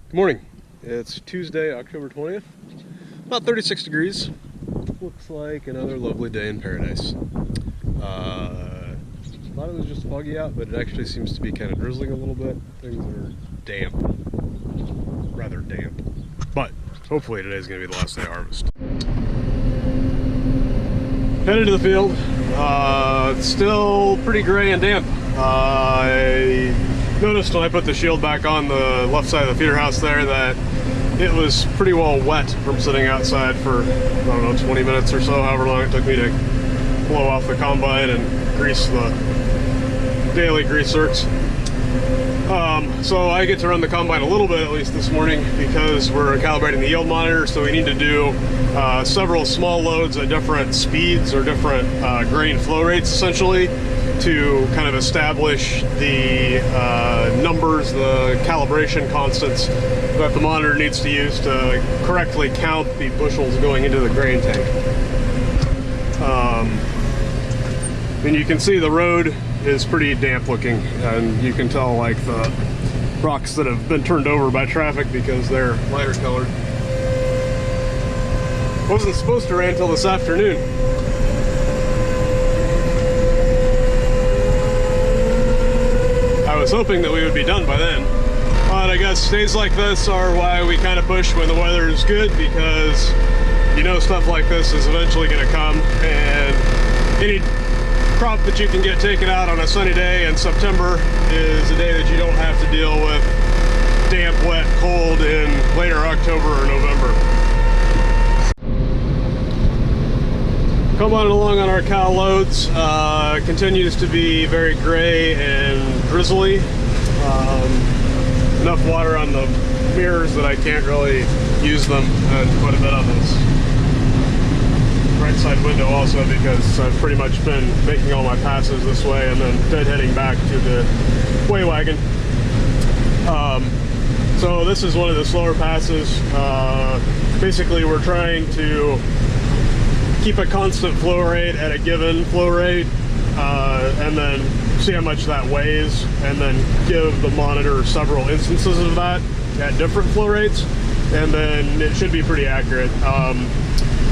Good morning. It's Tuesday, October 20th. About 36 degrees. Looks like another lovely day in paradise. Thought it was just foggy out, but it actually seems to be kind of drizzling a little bit. Things are damp. Rather damp. But hopefully today's going to be the last day of harvest. Headed to the field. It's still pretty gray and damp. I noticed when I put the shield back on the left side of the feeder house there that it was pretty well wet from sitting outside for, I don't know, 20 minutes or so, however long it took me to blow off the combine and grease the daily grease zerks. So I get to run the combine a little bit, at least this morning, because we're calibrating the yield monitor, so we need to do several small loads at different speeds or different grain flow rates, essentially, to kind of establish the numbers, the calibration constants that the monitor needs to use to correctly count the bushels going into the grain tank. And you can see the road is pretty damp looking, and you can tell like the rocks that have been turned over by traffic because they're lighter colored. Wasn't supposed to rain until this afternoon. I was hoping that we would be done by then, but I guess days like this are why we kind of push when the weather is good, because you know stuff like this is eventually going to come, and any crop that you can get taken out on a sunny day in September is a day that you don't have to deal with damp, wet, cold in later October or November. Coming along on our cow loads, continues to be very gray and drizzly. Enough water on the mirrors that I can't really use them, and quite a bit on this right side window also, because I've pretty much been making all my passes this way and then deadheading back to the weigh wagon. So this is one of the slower passes. Basically we're trying to keep a constant flow rate at a given flow rate, and then see how much that weighs, and then give the monitor several instances of that at different flow rates, and then it should be pretty accurate.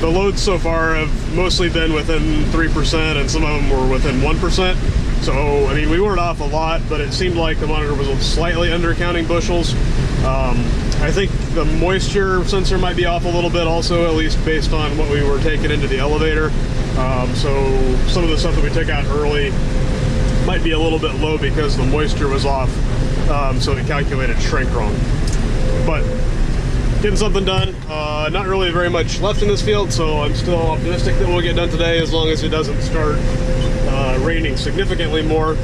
The loads so far have mostly been within 3%, and some of them were within 1%. So, I mean, we weren't off a lot, but it seemed like the monitor was slightly undercounting bushels. I think the moisture sensor might be off a little bit also, at least based on what we were taking into the elevator. So some of the stuff that we took out early might be a little bit low because the moisture was off, so it calculated shrink wrong. But getting something done. Not really very much left in this field, so I'm still optimistic that we'll get done today, as long as it doesn't start raining significantly more,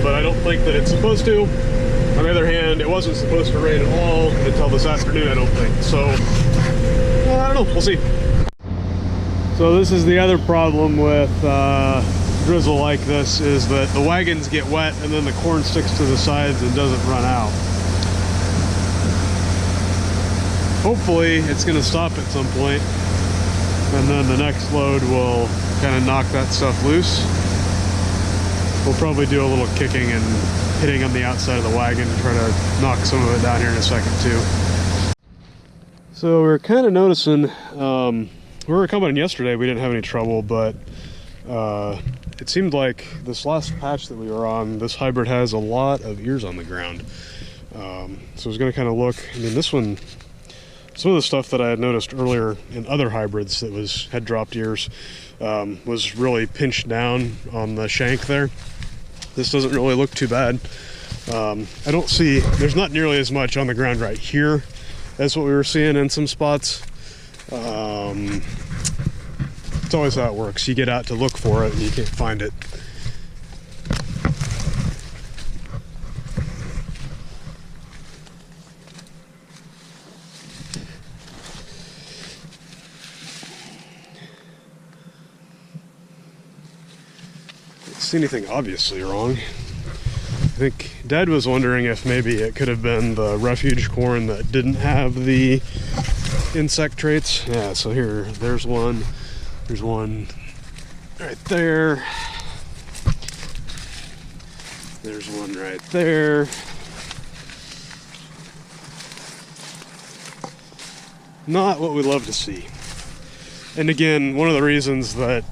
but I don't think that it's supposed to. On the other hand, it wasn't supposed to rain at all until this afternoon, I don't think. So, I don't know, we'll see. So this is the other problem with drizzle like this, is that the wagons get wet and then the corn sticks to the sides and doesn't run out. Hopefully it's going to stop at some point, and then the next load will kind of knock that stuff loose. We'll probably do a little kicking and hitting on the outside of the wagon to try to knock some of it down here in a second too. So we're kind of noticing, we were coming in yesterday, we didn't have any trouble, but it seemed like this last patch that we were on, this hybrid has a lot of ears on the ground. So I was going to kind of look. I mean, this one, some of the stuff that I had noticed earlier in other hybrids that had dropped ears was really pinched down on the shank there. This doesn't really look too bad. I don't see, there's not nearly as much on the ground right here as what we were seeing in some spots. It's always how it works. You get out to look for it and you can't find it. See anything obviously wrong. I think Dad was wondering if maybe it could have been the refuge corn that didn't have the insect traits. Yeah, so there's one right there, there's one right there, not what we love to see. And again, one of the reasons that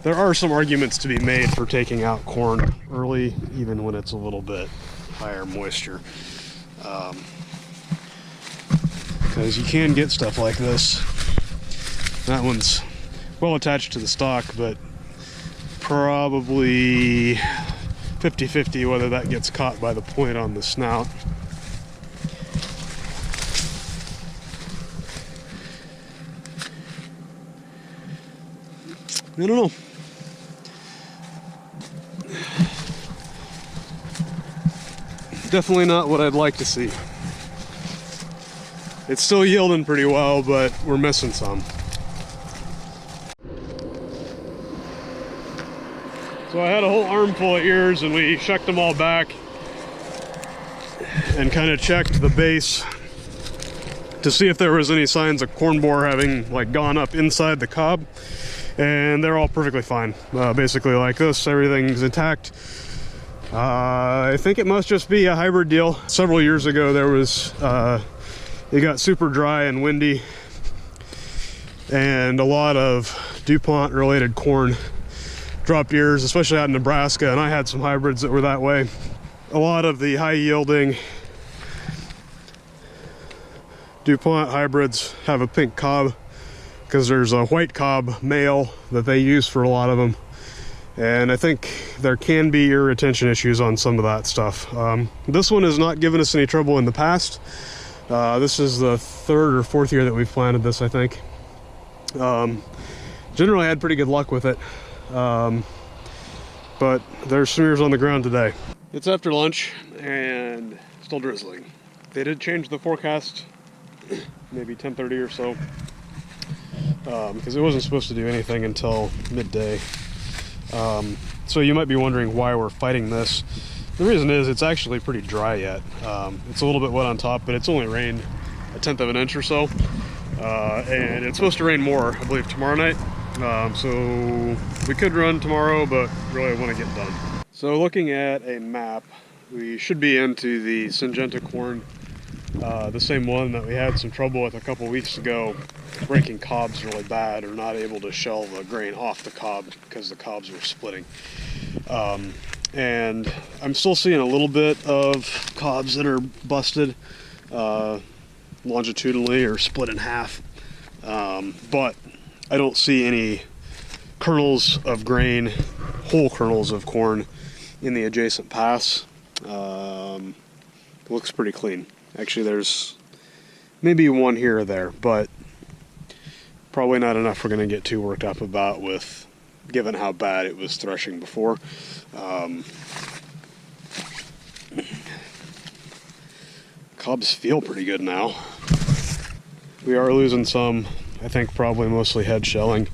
there are some arguments to be made for taking out corn early, even when it's a little bit higher moisture. Because you can get stuff like this. That one's well attached to the stalk, but probably 50-50 whether that gets caught by the point on the snout. I don't know. Definitely not what I'd like to see. It's still yielding pretty well, but we're missing some. So I had a whole armful of ears and we shucked them all back and kind of checked the base to see if there was any signs of corn borer having like gone up inside the cob, and they're all perfectly fine. Basically like this, everything's intact. I think it must just be a hybrid deal. Several years ago there was it got super dry and windy, and a lot of DuPont related corn dropped ears, especially out in Nebraska, and I had some hybrids that were that way. A lot of the high yielding DuPont hybrids have a pink cob because there's a white cob male that they use for a lot of them, and I think there can be ear retention issues on some of that stuff. This one has not given us any trouble in the past. This is the 3rd or 4th year that we've planted this, I think. Generally had pretty good luck with it, but there's some ears on the ground today. It's after lunch and still drizzling. They did change the forecast maybe 10:30 or so, because it wasn't supposed to do anything until midday. So you might be wondering why we're fighting this. The reason is it's actually pretty dry yet. It's a little bit wet on top, but it's only rained 1/10 of an inch or so. And it's supposed to rain more, I believe, tomorrow night. So we could run tomorrow, but really want to get done. So looking at a map, we should be into the Syngenta corn, the same one that we had some trouble with a couple weeks ago, breaking cobs really bad, or not able to shell the grain off the cob because the cobs were splitting. And I'm still seeing a little bit of cobs that are busted longitudinally or split in half, but I don't see any kernels of grain, whole kernels of corn in the adjacent pass. It looks pretty clean. Actually, there's maybe one here or there, but probably not enough we're going to get too worked up about, with given how bad it was threshing before. Cobs feel pretty good now. We are losing some, I think probably mostly head shelling.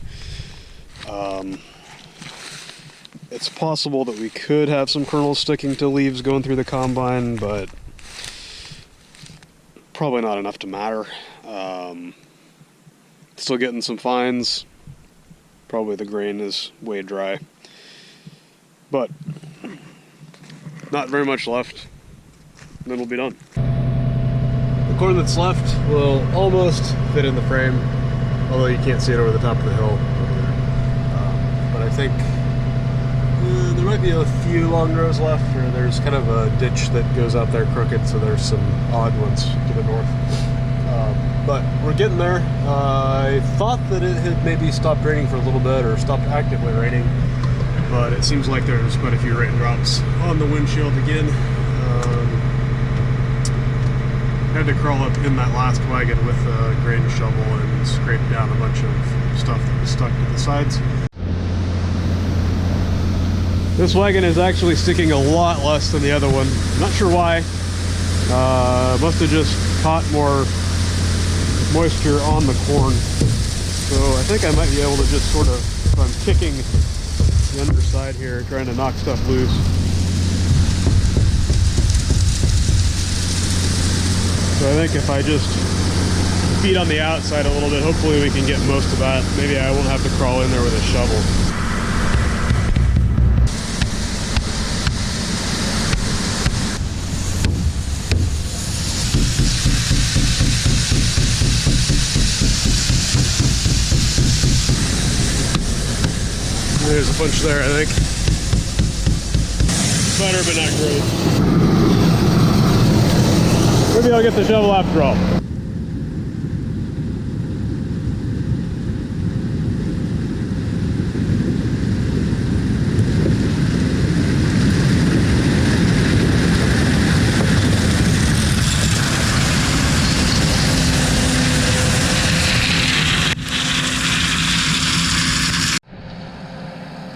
It's possible that we could have some kernels sticking to leaves going through the combine, but probably not enough to matter. Still getting some fines. Probably the grain is way dry, but not very much left, and then we'll be done. The corn that's left will almost fit in the frame, although you can't see it over the top of the hill. But I think there might be a few long rows left, or there's kind of a ditch that goes out there crooked, so there's some odd ones to the north. But we're getting there. I thought that it had maybe stopped raining for a little bit, or stopped actively raining, but it seems like there's quite a few raindrops on the windshield again. Had to crawl up in that last wagon with a grain shovel and scrape down a bunch of stuff that was stuck to the sides. This wagon is actually sticking a lot less than the other one. Not sure why. Must have just caught more moisture on the corn. So I think I might be able to just sort of, if I'm kicking the underside here, trying to knock stuff loose. So I think if I just beat on the outside a little bit, hopefully we can get most of that. Maybe I won't have to crawl in there with a shovel. There's a bunch there, I think. Better, but not great. Maybe I'll get the shovel after all.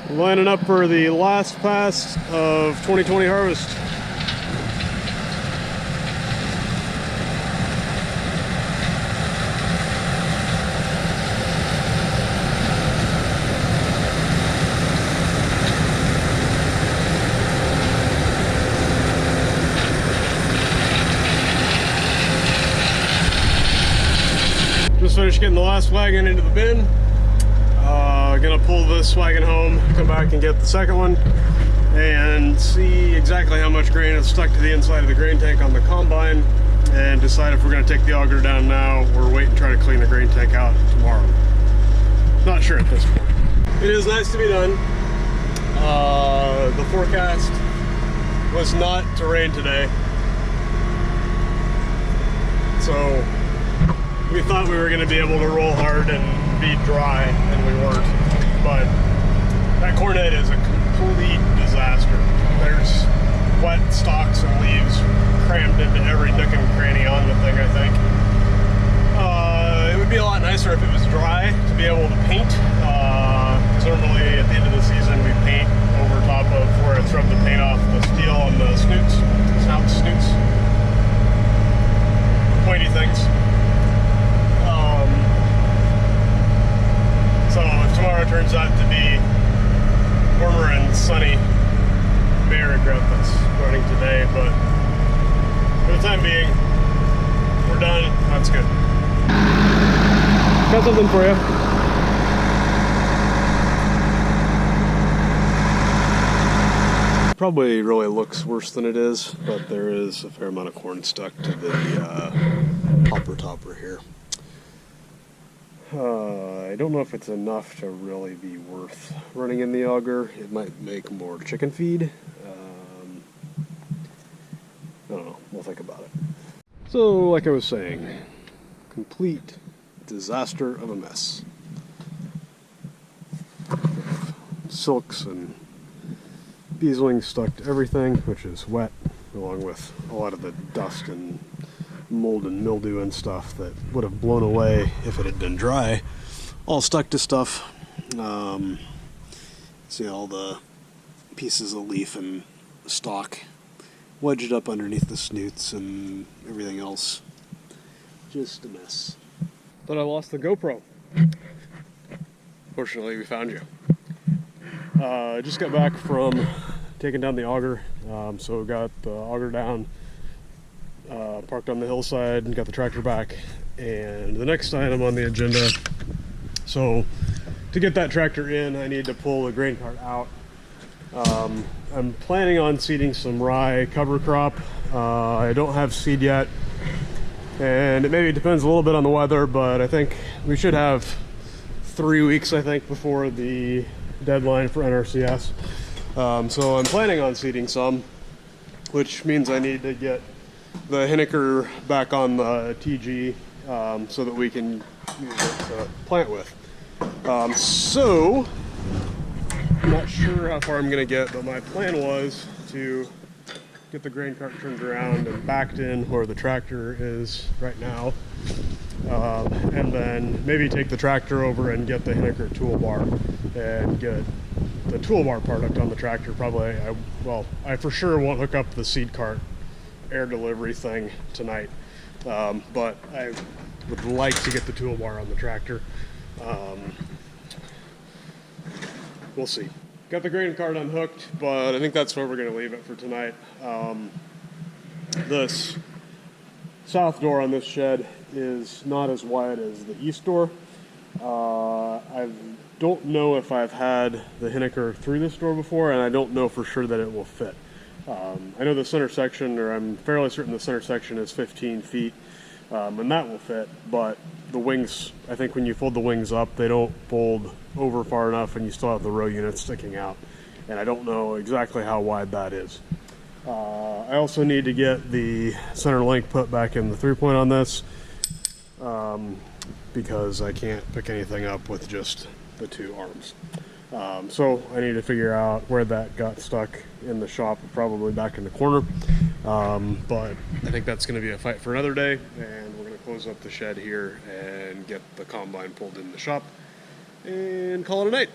Lining up for the last pass of 2020 harvest. Just finished getting the last wagon into the bin. Gonna pull this wagon home, come back and get the second one, and see exactly how much grain is stuck to the inside of the grain tank on the combine, and decide if we're gonna take the auger down now or wait and try to clean the grain tank out tomorrow. Not sure at this point. It is nice to be done. The forecast was not to rain today, so we thought we were gonna be able to roll hard and be dry, and we weren't. But that cornet is a complete disaster. There's wet stalks and leaves crammed into every nook and cranny on the thing, I think. It would be a lot nicer if it was dry to be able to paint. Normally at the end of the season we paint over top of where it's rubbed the paint off the steel and the snoots, snoots, pointy things. So if tomorrow turns out to be warmer and sunny, may regret this running today, but for the time being, we're done. That's good. Got something for you. Probably really looks worse than it is, but there is a fair amount of corn stuck to the hopper topper here. I don't know if it's enough to really be worth running in the auger. It might make more chicken feed. I don't know. We'll think about it. So, like I was saying, complete disaster of a mess. Silks and beeslings stuck to everything, which is wet, along with a lot of the dust and mold and mildew and stuff that would have blown away if it had been dry, all stuck to stuff. See all the pieces of leaf and stalk wedged up underneath the snoots and everything else. Just a mess. But I lost the GoPro. Fortunately, we found you. I just got back from taking down the auger, so got the auger down, parked on the hillside and got the tractor back. And the next item on the agenda, so to get that tractor in, I need to pull the grain cart out. I'm planning on seeding some rye cover crop. I don't have seed yet, and it maybe depends a little bit on the weather, but I think we should have 3 weeks, I think, before the deadline for NRCS. So I'm planning on seeding some, which means I need to get the Hinniker back on the TG so that we can use it to plant with. So I'm not sure how far I'm going to get, but my plan was to get the grain cart turned around and backed in where the tractor is right now, and then maybe take the tractor over and get the Hinniker toolbar and get the toolbar part hooked on the tractor. Probably, I for sure won't hook up the seed cart air delivery thing tonight, but I would like to get the toolbar on the tractor. We'll see. Got the grain cart unhooked, but I think that's where we're going to leave it for tonight. This south door on this shed is not as wide as the east door. I don't know if I've had the Hinniker through this door before, and I don't know for sure that it will fit. I know the center section, or I'm fairly certain the center section is 15 feet, and that will fit, but the wings, I think when you fold the wings up, they don't fold over far enough and you still have the row units sticking out. And I don't know exactly how wide that is. I also need to get the center link put back in the 3-point on this, because I can't pick anything up with just the 2 arms. So I need to figure out where that got stuck in the shop, probably back in the corner. But I think that's going to be a fight for another day, and we're going to close up the shed here and get the combine pulled in the shop and call it a night.